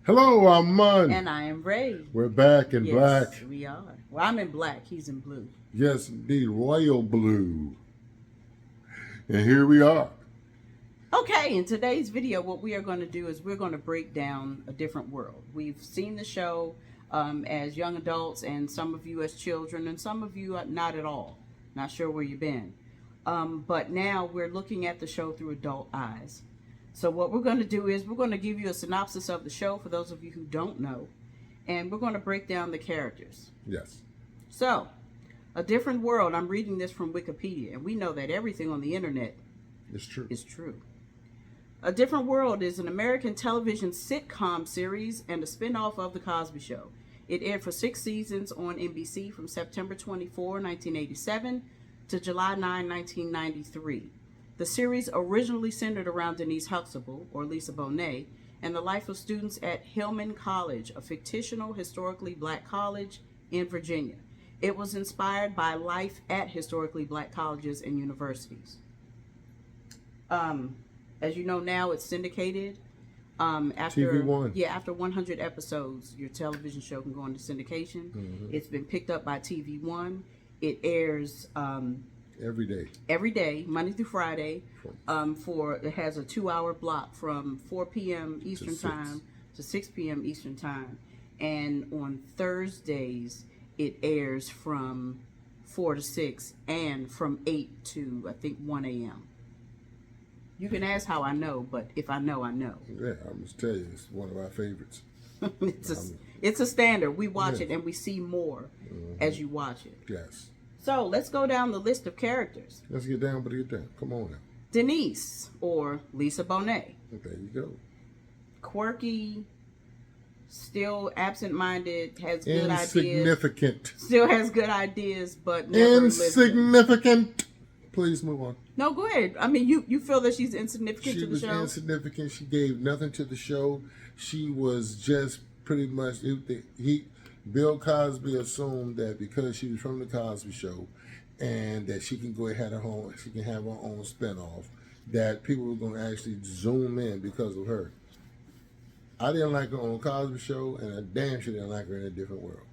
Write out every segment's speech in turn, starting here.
Hello, I'm Mun. And I am Ray. We're back in black. Yes, we are. Well, I'm in black. He's in blue. Yes, indeed, royal blue. And here we are. Okay, in today's video, what we are going to do is we're going to break down a different world. We've seen the show as young adults, and some of you as children, and some of you not at all. Not sure where you've been. But now we're looking at the show through adult eyes. So what we're going to do is we're going to give you a synopsis of the show for those of you who don't know. And we're going to break down the characters. Yes. So, a different world. I'm reading this from Wikipedia. And we know that everything on the internet It's true. is true. A Different World is an American television sitcom series and a spin-off of The Cosby Show. It aired for 6 seasons on NBC from September 24, 1987 to July 9, 1993. The series originally centered around Denise Huxtable, or Lisa Bonet, and the life of students at Hillman College, a fictional, historically black college in Virginia. It was inspired by life at historically black colleges and universities. As you know now, it's syndicated. After TV1. Yeah, after 100 episodes, your television show can go into syndication. Mm-hmm. It's been picked up by TV1. It airs every day, Monday through Friday. It has a 2-hour block from 4 p.m. Eastern time to 6 p.m. Eastern time, and on Thursdays it airs from 4 to 6 and from 8 to I think 1 a.m. You can ask how I know, but if I know, I know. Yeah, I must tell you, it's one of our favorites. It's a standard. We watch it and we see more as you watch it. Yes. So let's go down the list of characters. Let's get down, but get down. Come on now. Denise, or Lisa Bonet. There you go. Quirky, still absent-minded, has good Insignificant. ideas. Still has good ideas, but never Insignificant. Please move on. No, go ahead. I mean, you feel that she's insignificant to the show? She was insignificant. She gave nothing to the show. She was just pretty much... Bill Cosby assumed that because she was from the Cosby Show and that she can go ahead her home, she can have her own spinoff, that people were going to actually zoom in because of her. I didn't like her on Cosby Show, and I damn sure didn't like her in A Different World.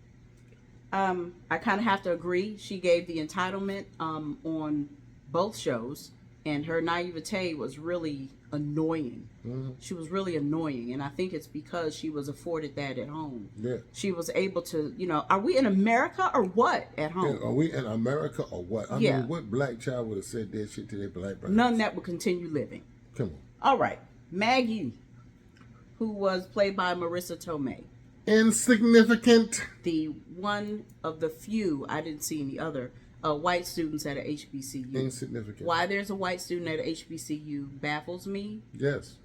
I kind of have to agree. She gave the entitlement on both shows, and her naivete was really annoying. Mm-hmm. She was really annoying, and I think it's because she was afforded that at home. Yeah. She was able to, are we in America or what at home? Yeah, are we in America or what? I mean, what black child would have said that shit to their black brothers? None that would continue living. Come on. All right. Maggie, who was played by Marissa Tomei. Insignificant. The one of the few, I didn't see any other, white students at a HBCU. Insignificant. Why there's a white student at a HBCU baffles me. Yes.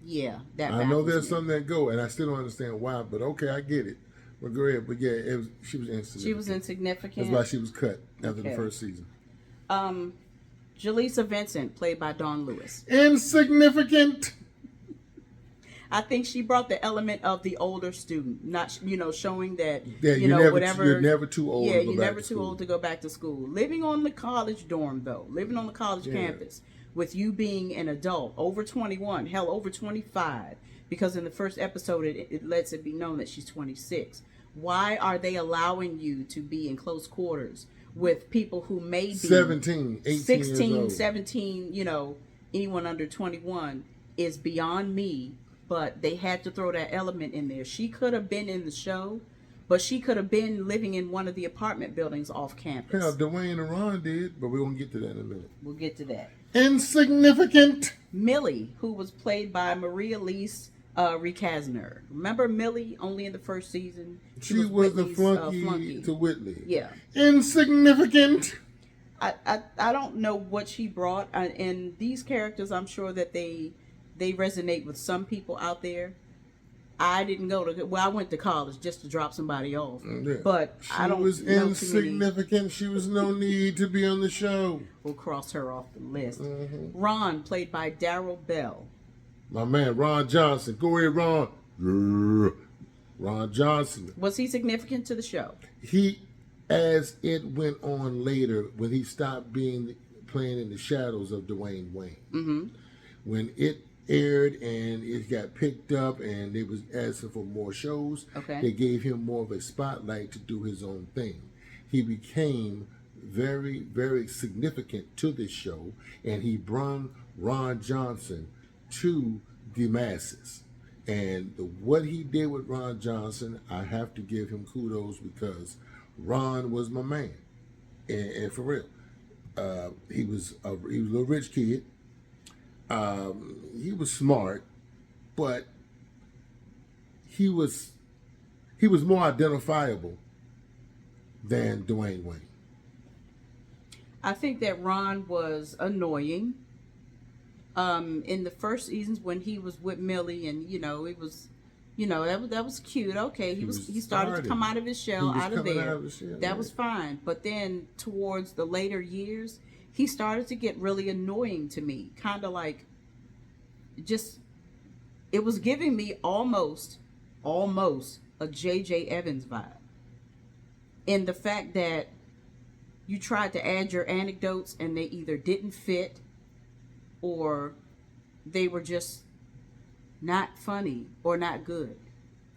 Yeah, that I know there's me. some that go, and I still don't understand why, but okay, I get it. But go ahead. But yeah, she was insignificant. She was insignificant. That's why she was cut after the first season. Jaleesa Vincent, played by Dawn Lewis. Insignificant. I think she brought the element of the older student, not showing that whatever. You're never too old. Yeah, to go you're back never to too school. old to go back to school. Living on the college dorm, though, living on the college campus, with you being an adult, over 21, hell, over 25, because in the first episode it lets it be known that she's 26. Why are they allowing you to be in close quarters with people who may be 17, 18 16, years old. 17, anyone under 21 is beyond me. But they had to throw that element in there. She could have been in the show, but she could have been living in one of the apartment buildings off campus. Hell, Dwayne and Ron did, but we're going to get to that in a minute. We'll get to that. Insignificant. Millie, who was played by Maria Elise Recasner. Remember Millie, only in the first season? She was the flunky to Whitley. Yeah. Insignificant. I don't know what she brought. And these characters, I'm sure that they resonate with some people out there. I didn't I went to college just to drop somebody off. Yeah. But I don't know. She was insignificant. She was no need to be on the show. We'll cross her off the list. Mm-hmm. Ron, played by Darryl Bell. My man, Ron Johnson. Go ahead, Ron. Ron Johnson. Was he significant to the show? As it went on later, when he stopped playing in the shadows of Dwayne Wayne. Mm-hmm. When aired and it got picked up and they was asking for more shows. Okay. They gave him more of a spotlight to do his own thing. He became very, very significant to this show, and he brought Ron Johnson to the masses. And what he did with Ron Johnson, I have to give him kudos because Ron was my man, and for real, he was a little rich kid. He was smart, but he was more identifiable than Dwayne Wayne. I think that Ron was annoying. In the first seasons when he was with Millie, and it was, that was cute. Okay, he started to come out of his shell, out of there. That was fine. But then towards the later years, he started to get really annoying to me. Kind of like, just, it was giving me almost a J.J. Evans vibe. In the fact that you tried to add your anecdotes and they either didn't fit or they were just not funny or not good.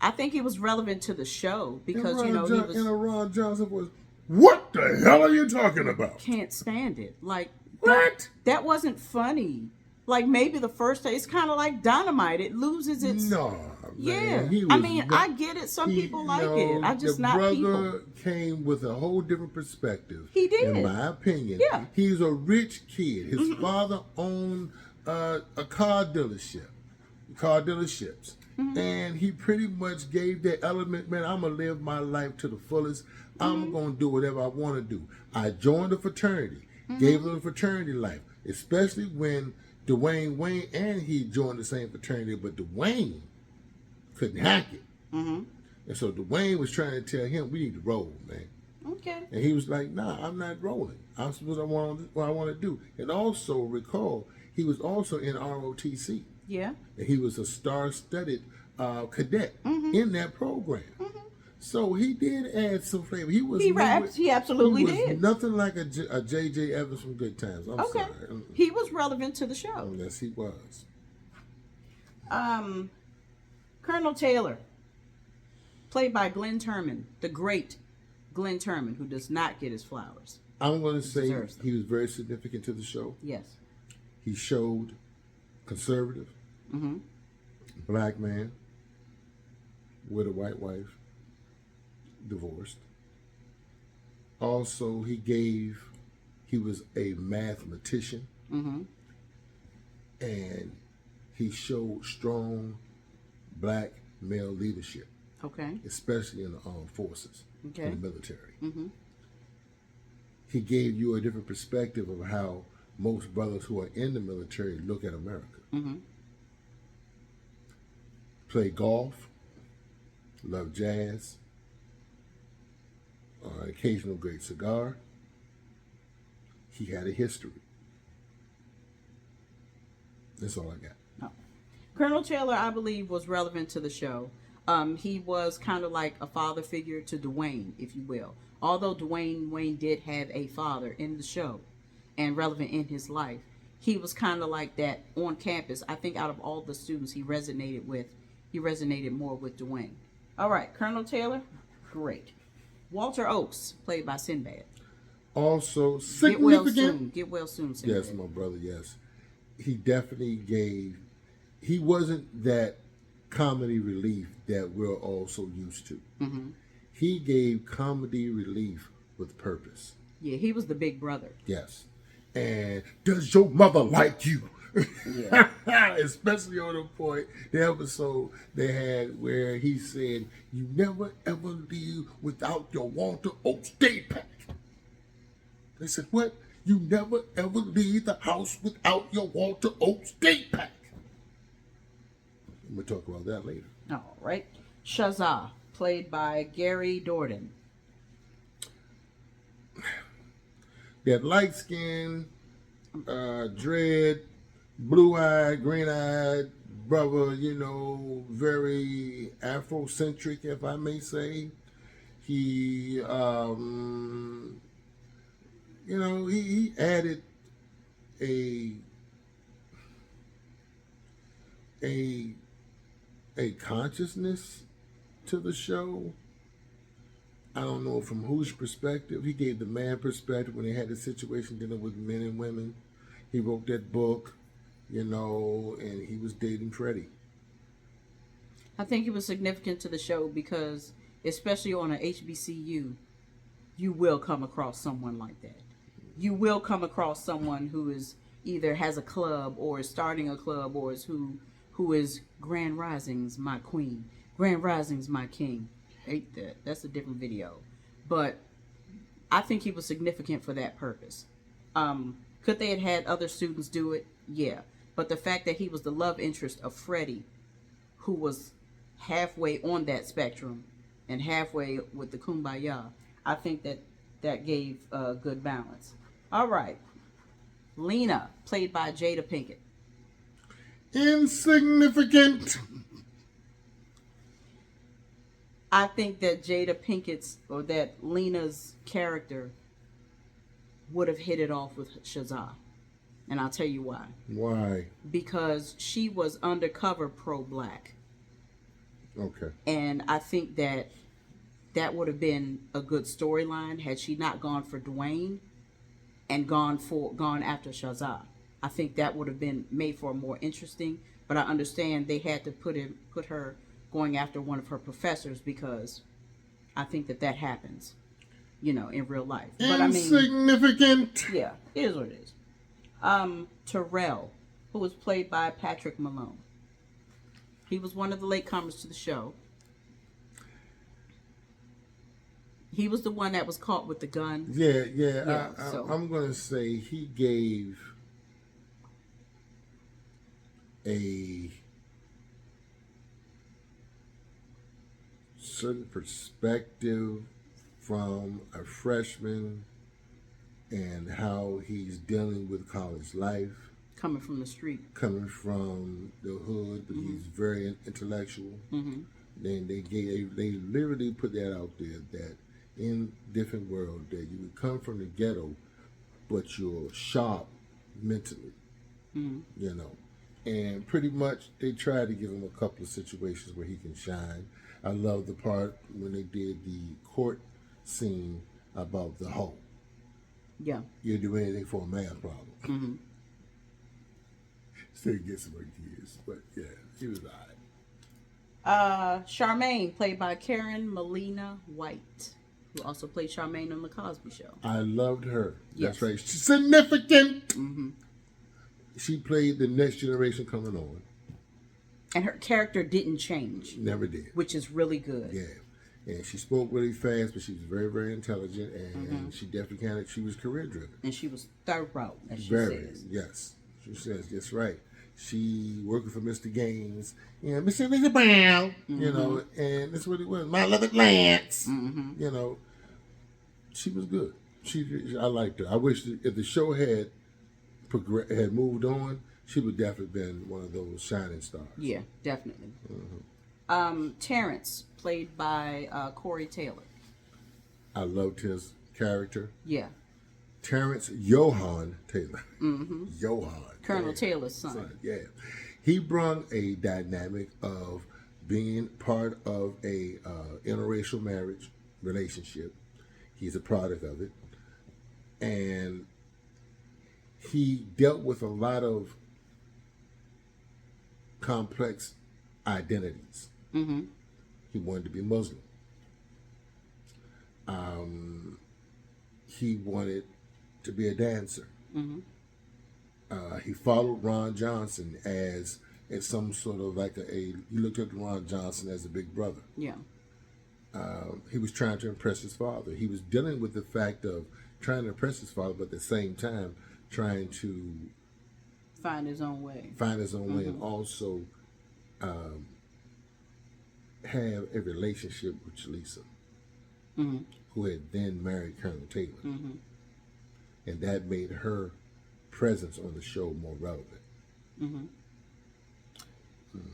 I think he was relevant to the show because, he was... And Ron Johnson was, what the hell are you talking about? Can't stand it. Like, what? That wasn't funny. Like, maybe the first day, it's kind of like Dynamite. It loses its... No, man. Yeah. I get it. Some people like it. I just not people. The brother came with a whole different perspective. He did. In my opinion. Yeah. He's a rich kid. His father owned a car dealership. Car-dealerships. And he pretty much gave that element, man, I'm going to live my life to the fullest. I'm going to do whatever I want to do. I joined a fraternity. Gave him a fraternity life. Especially when Dwayne Wayne and he joined the same fraternity, but Dwayne couldn't hack it. And so Dwayne was trying to tell him, we need to roll, man. Okay. And he was like, nah, I'm not rolling. I'm supposed to what I want to do. And also recall, he was also in ROTC. Yeah. And he was a star-studded cadet in that program. So he did add some flavor. He absolutely did. Nothing like a J.J. Evans from Good Times. I'm sorry. He was relevant to the show. Yes, he was. Colonel Taylor, played by Glenn Turman, the great Glenn Turman, who does not get his flowers. I'm going to say he was very significant to the show. Yes. He showed conservative, black man with a white wife, divorced. Also, he was a mathematician, and he showed strong black male leadership. Okay. Especially in the armed forces, in the military. He gave you a different perspective of how most brothers who are in the military look at America. Play golf, love jazz, occasional great cigar. He had a history. That's all I got. Oh. Colonel Taylor, I believe, was relevant to the show. He was kind of like a father figure to Dwayne, if you will. Although Dwayne Wayne did have a father in the show and relevant in his life, he was kind of like that on campus. I think out of all the students he resonated more with Dwayne. All right, Colonel Taylor, great. Walter Oakes, played by Sinbad. Also significant. Get well soon, Sinbad. Yes, my brother, yes. He definitely he wasn't that comedy relief that we're all so used to. He gave comedy relief with purpose. Yeah, he was the big brother. Yes. And does your mother like you? Yeah. Especially on the point, the episode they had where he said, you never ever leave without your Walter Oakes day pack. They said, what? You never ever leave the house without your Walter Oakes day pack. We'll talk about that later. All right. Shazza, played by Gary Dourdan. That light skin, dread, blue-eyed, green-eyed brother, very Afrocentric, if I may say. He, he added a consciousness to the show. I don't know from whose perspective. He gave the man perspective when he had the situation dealing with men and women. He wrote that book, and he was dating Freddie. I think it was significant to the show because, especially on an HBCU, you will come across someone like that. You will come across someone who is either has a club or is starting a club or is who is Grand Rising's my queen, Grand Rising's my king. Hate that. That's a different video, but I think he was significant for that purpose. Could they have had other students do it? Yeah, but the fact that he was the love interest of Freddie, who was halfway on that spectrum and halfway with the kumbaya, I think that gave a good balance. All right, Lena, played by Jada Pinkett. Insignificant. I think that Jada Pinkett's, or that Lena's character would have hit it off with Shazaa. And I'll tell you why. Why? Because she was undercover pro-black. Okay. And I think that would have been a good storyline had she not gone for Dwayne and gone after Shazaa. I think that would have been made for a more interesting, but I understand they had to put her going after one of her professors because I think that happens, in real life. But Insignificant. Yeah, it is what it is. Terrell, who was played by Patrick Malone. He was one of the latecomers to the show. He was the one that was caught with the gun. Yeah. I'm going to say he gave a certain perspective from a freshman and how he's dealing with college life. Coming from the street. Coming from the hood, but he's very intellectual. Mm-hmm. Then they literally put that out there that in different world that you would come from the ghetto, but you're sharp mentally, And pretty much they tried to give him a couple of situations where he can shine. I love the part when they did the court scene about the hoe. Yeah. You'll do anything for a math problem. Mm-hmm. Still get some kids, but yeah, he was alright. Charmaine, played by Karen Molina White, who also played Charmaine on The Cosby Show. I loved her. Yes. That's right. She's significant. Mm-hmm. She played the next generation coming on. And her character didn't change. Never did. Which is really good. Yeah. And she spoke really fast, but she was very, very intelligent, and she definitely she was career driven. And she was thorough, as she says. Yes. She says, that's right. She working for Mr. Gaines, Mr. Mr. Brown, and that's what it was. My love it, Lance. She was good. I liked her. I wish if the show had moved on, she would definitely been one of those shining stars. Yeah, definitely. Terrence, played by Corey Taylor. I loved his character. Yeah. Terrence Johan Taylor. Mm-hmm. Johan. Colonel Taylor's son. Yeah. He brought a dynamic of being part of a interracial marriage relationship. He's a product of it. And he dealt with a lot of complex identities. Mm-hmm. He wanted to be Muslim. He wanted to be a dancer. Mm-hmm. He followed Ron Johnson as some sort of he looked up to Ron Johnson as a big brother. Yeah. He was trying to impress his father. He was dealing with the fact of trying to impress his father, but at the same time trying to find his own way. Way, and also have a relationship with Lisa, who had then married Colonel Taylor. Mm-hmm. And that made her presence on the show more relevant. Mm-hmm.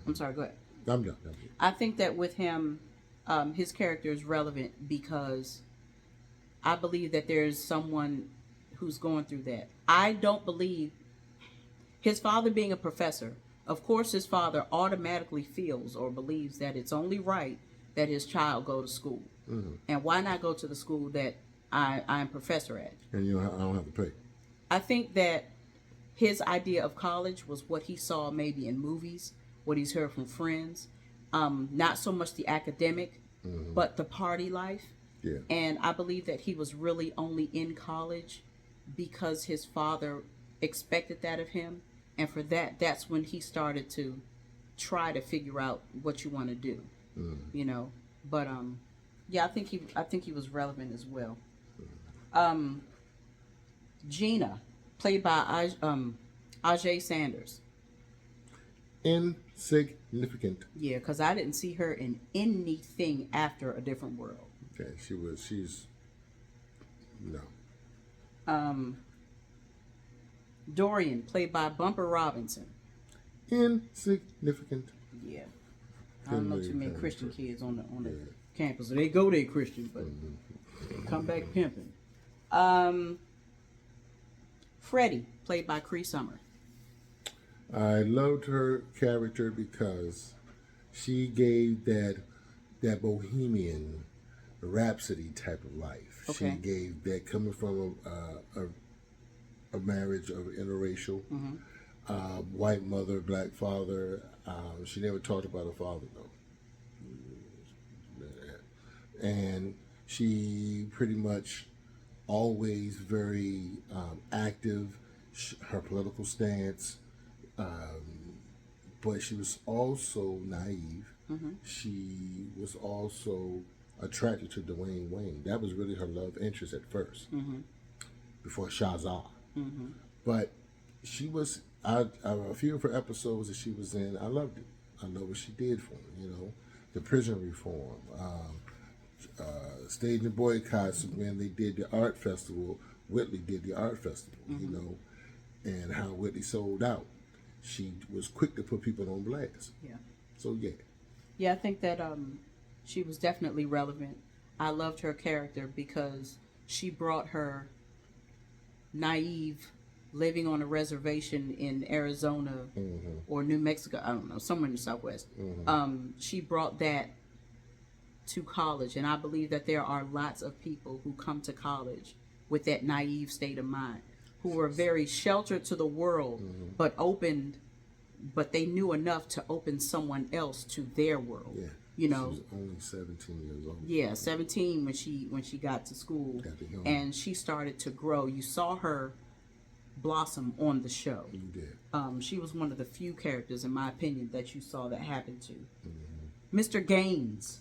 I'm sorry, go ahead. I'm done. I think that with him, his character is relevant because I believe that there's someone who's going through that. I don't believe his father being a professor. Of course, his father automatically feels or believes that it's only right that his child go to school. And why not go to the school that I'm professor at? And I don't have to pay. I think that his idea of college was what he saw maybe in movies, what he's heard from friends. Not so much the academic, but the party life. Yeah. And I believe that he was really only in college because his father expected that of him. And for that's when he started to try to figure out what you want to do. You know. But yeah, I think he was relevant as well. Gina, played by Ajay Sanders. Insignificant. Yeah, because I didn't see her in anything after A Different World. Okay, she's no. Dorian, played by Bumper Robinson. Insignificant. Yeah. I don't know too many Really Christian kind of kids on the campus. They go there Christian, but come back pimping. Freddie, played by Cree Summer. I loved her character because she gave that bohemian rhapsody type of life. Okay. She gave that coming from a marriage of interracial, white mother, black father. She never talked about her father though, and she pretty much always very active. Her political stance. But she was also naive. She was also attracted to Dwayne Wayne. That was really her love interest at first, before Shazaa. But she was, a few of her episodes that she was in, I loved it. I love what she did for me, you know. The prison reform, staging boycotts when they did the art festival. Whitley did the art festival, you know, and how Whitley sold out. She was quick to put people on blast. Yeah. So yeah. Yeah, I think that she was definitely relevant. I loved her character because she brought her naive living on a reservation in Arizona or New Mexico, I don't know, somewhere in the Southwest. She brought that to college, and I believe that there are lots of people who come to college with that naive state of mind, who were very sheltered to the world, but they knew enough to open someone else to their world. Yeah. You know, she was only 17 years old. yeah, 17 when she got to school, and she started to grow. You saw her blossom on the show. You did. She was one of the few characters, in my opinion, that you saw that happen to. Mr. Gaines.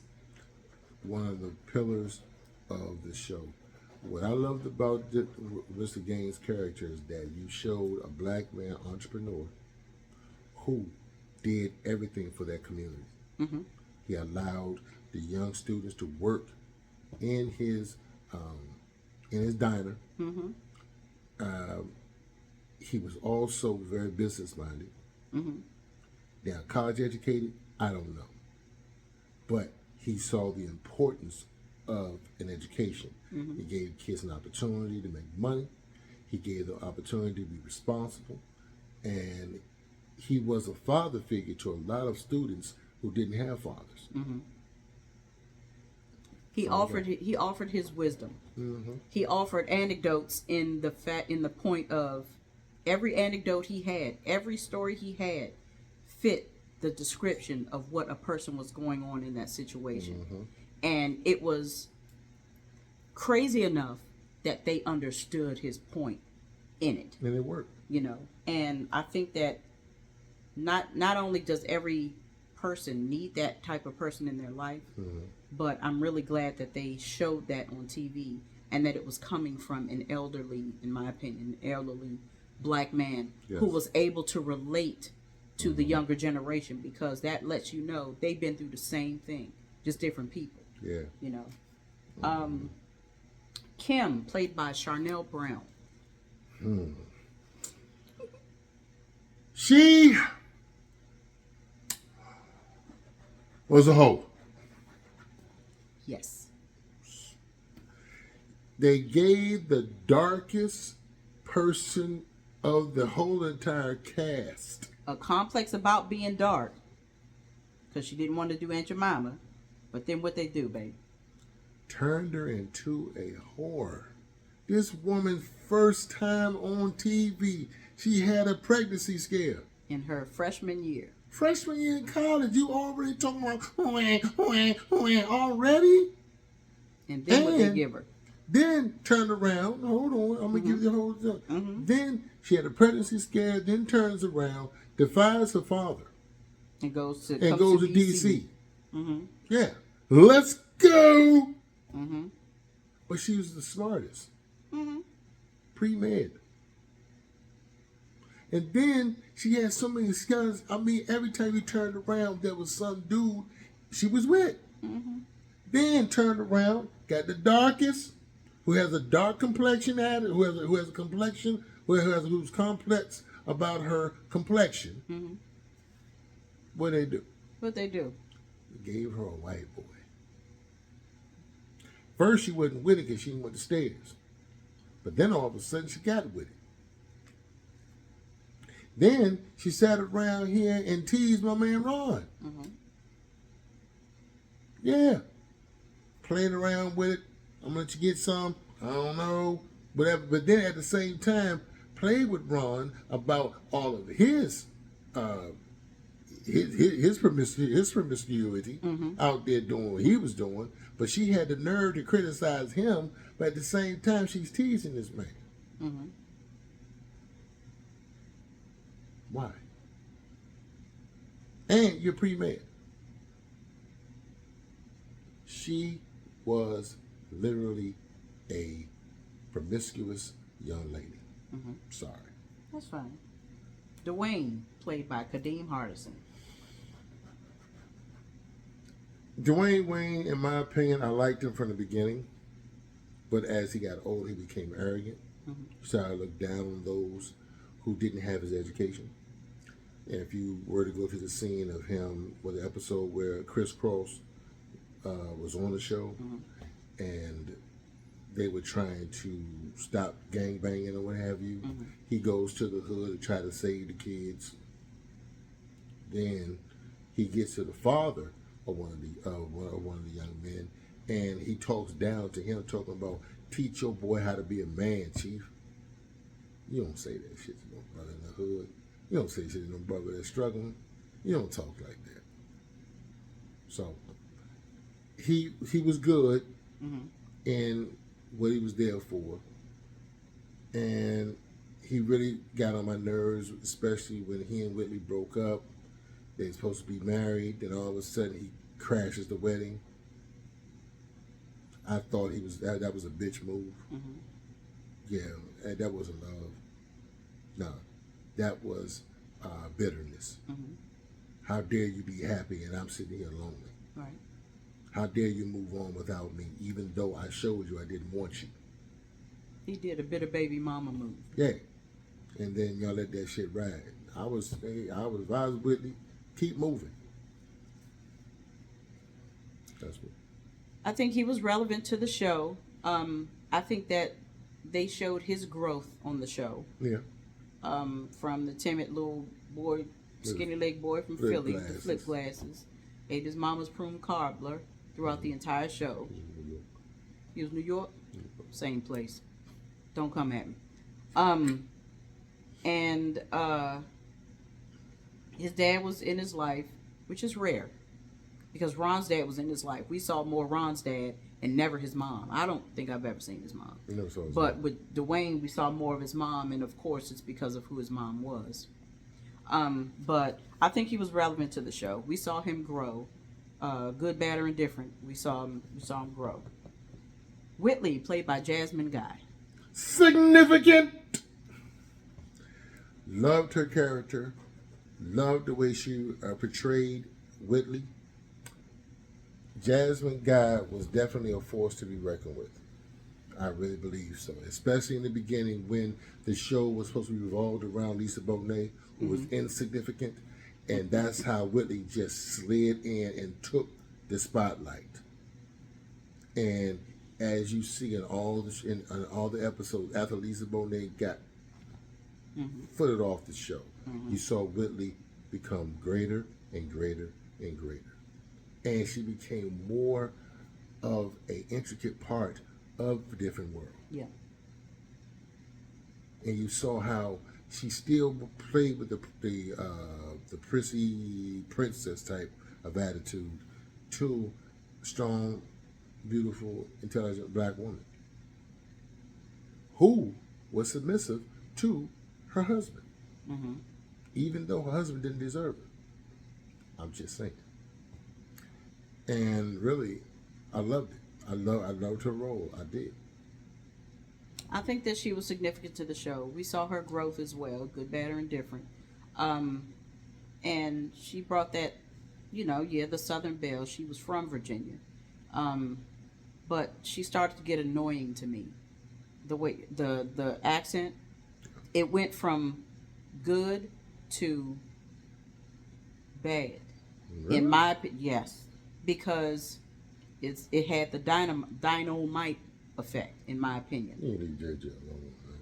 One of the pillars of the show. What I loved about Mr. Gaines' character is that you showed a black man entrepreneur who did everything for that community. He allowed the young students to work in his diner. He was also very business minded. Now, college educated, I don't know, but he saw the importance of an education. He gave kids an opportunity to make money. He gave the opportunity to be responsible, and he was a father figure to a lot of students who didn't have fathers. He offered his wisdom. He offered anecdotes in the point of every anecdote he had, every story he had fit the description of what a person was going on in that situation. And it was crazy enough that they understood his point in it. And it worked. You know, and I think that not only does every person need that type of person in their life, but I'm really glad that they showed that on TV and that it was coming from an elderly, in my opinion, elderly black man who was able to relate to the younger generation, because that lets you know they've been through the same thing, just different people. Yeah. You know. Kim, played by Charnel Brown. She was a hoe. Yes. They gave the darkest person of the whole entire cast a complex about being dark because she didn't want to do Aunt Jemima. But then what they do, baby? Turned her into a whore. This woman's first time on TV, she had a pregnancy scare. In her freshman year. Freshman year in college, you already talking about already? And then what they give her? Then turned around. Hold on, I'm gonna give you the whole thing. Then she had a pregnancy scare. Then turns around, defies her father, And goes to DC. Yeah, let's go. But she was the smartest. Pre-med. And then she had so many scars. I mean, every time you turned around, there was some dude she was with. Then turned around, got the darkest, who has a dark complexion at it, who has a complexion, who's complex about her complexion. What they do? What they do? They gave her a white boy. First, she wasn't with it because she went the stairs. But then all of a sudden, she got with it. Then she sat around here and teased my man Ron. Yeah. Playing around with it. I'm going to let you get some. I don't know. Whatever. But then at the same time, played with Ron about all of his promiscuity out there doing what he was doing. But she had the nerve to criticize him. But at the same time, she's teasing this man. Why? And you're pre-med. She was literally a promiscuous young lady. Sorry. That's fine. Dwayne, played by Kadeem Hardison. Dwayne Wayne, in my opinion, I liked him from the beginning. But as he got older, he became arrogant. He started to look down on those who didn't have his education. And if you were to go to the scene of him, with the episode where Chris Cross was on the show, and they were trying to stop gangbanging or what have you, he goes to the hood to try to save the kids. Then he gets to the father of one of the young men, and he talks down to him, talking about, teach your boy how to be a man, chief. You don't say that shit to no brother in the hood. You don't say shit to no brother that's struggling. You don't talk like that. So he was good in what he was there for, and he really got on my nerves, especially when he and Whitley broke up. They were supposed to be married, then all of a sudden he crashes the wedding. I thought that was a bitch move. Yeah, that wasn't love. No, that was bitterness. How dare you be happy and I'm sitting here lonely? Right. How dare you move on without me, even though I showed you I didn't want you? He did a bitter baby mama move. Yeah, and then y'all let that shit ride. I was Whitley, keep moving. That's what. I think he was relevant to the show. I think that they showed his growth on the show. Yeah. From the timid little boy, skinny leg boy from Philly, the flip glasses, ate his mama's prune cobbler throughout the entire show. He was New York, same place. Don't come at me. And his dad was in his life, which is rare, because Ron's dad was in his life. We saw more Ron's dad and never his mom. I don't think I've ever seen his mom. Never saw his but mom. with Dwayne, we saw more of his mom, and of course, it's because of who his mom was. But I think he was relevant to the show. We saw him grow, good, bad, or indifferent. We saw him grow. Whitley, played by Jasmine Guy. Significant. Loved her character. Loved the way she portrayed Whitley. Jasmine Guy was definitely a force to be reckoned with. I really believe so. Especially in the beginning when the show was supposed to be revolved around Lisa Bonet, who was insignificant. And that's how Whitley just slid in and took the spotlight. And as you see in all the episodes, after Lisa Bonet got foot it off the show. You saw Whitley become greater and greater and greater. And she became more of an intricate part of the different world. Yeah. And you saw how she still played with the prissy princess type of attitude to a strong, beautiful, intelligent black woman who was submissive to her husband, even though her husband didn't deserve it. I'm just saying. And really, I loved it. I loved her role. I did. I think that she was significant to the show. We saw her growth as well, good, bad, or indifferent. And she brought that, the Southern Belle. She was from Virginia. But she started to get annoying to me. The way, the accent, it went from good to bad. Really? In my opinion, yes. Because it had the dynamite effect, in my opinion. You leave JJ alone, man.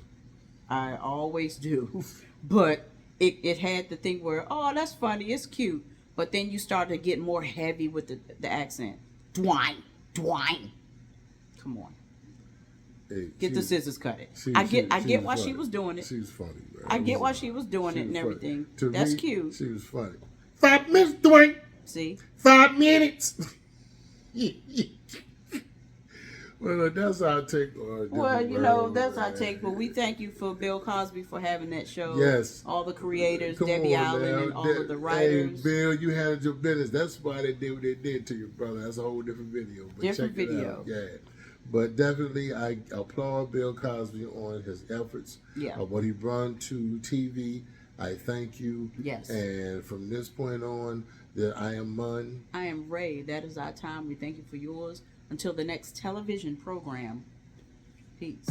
I always do. But it had the thing where, oh, that's funny, it's cute. But then you started to get more heavy with the accent. Dwine. Come on. Hey, Get the scissors cut it. She I get why funny. she was doing it. She was funny, man. I get why she was doing it and everything. That's cute. She was funny. 5 minutes, Dwayne. See? 5 minutes. Well, that's our take on. Well, that's our take, but we thank you for Bill Cosby for having that show. Yes. All the creators, Come Debbie on, Allen, man. and all of the writers. Hey, Bill, you handled your business. That's why they did what they did to your brother. That's a whole different video. But Different check it video. out. Yeah. But definitely, I applaud Bill Cosby on his efforts. Yeah. Of what he brought to TV. I thank you. Yes. And from this point on, that I am Mun. I am Ray. That is our time. We thank you for yours. Until the next television program. Peace.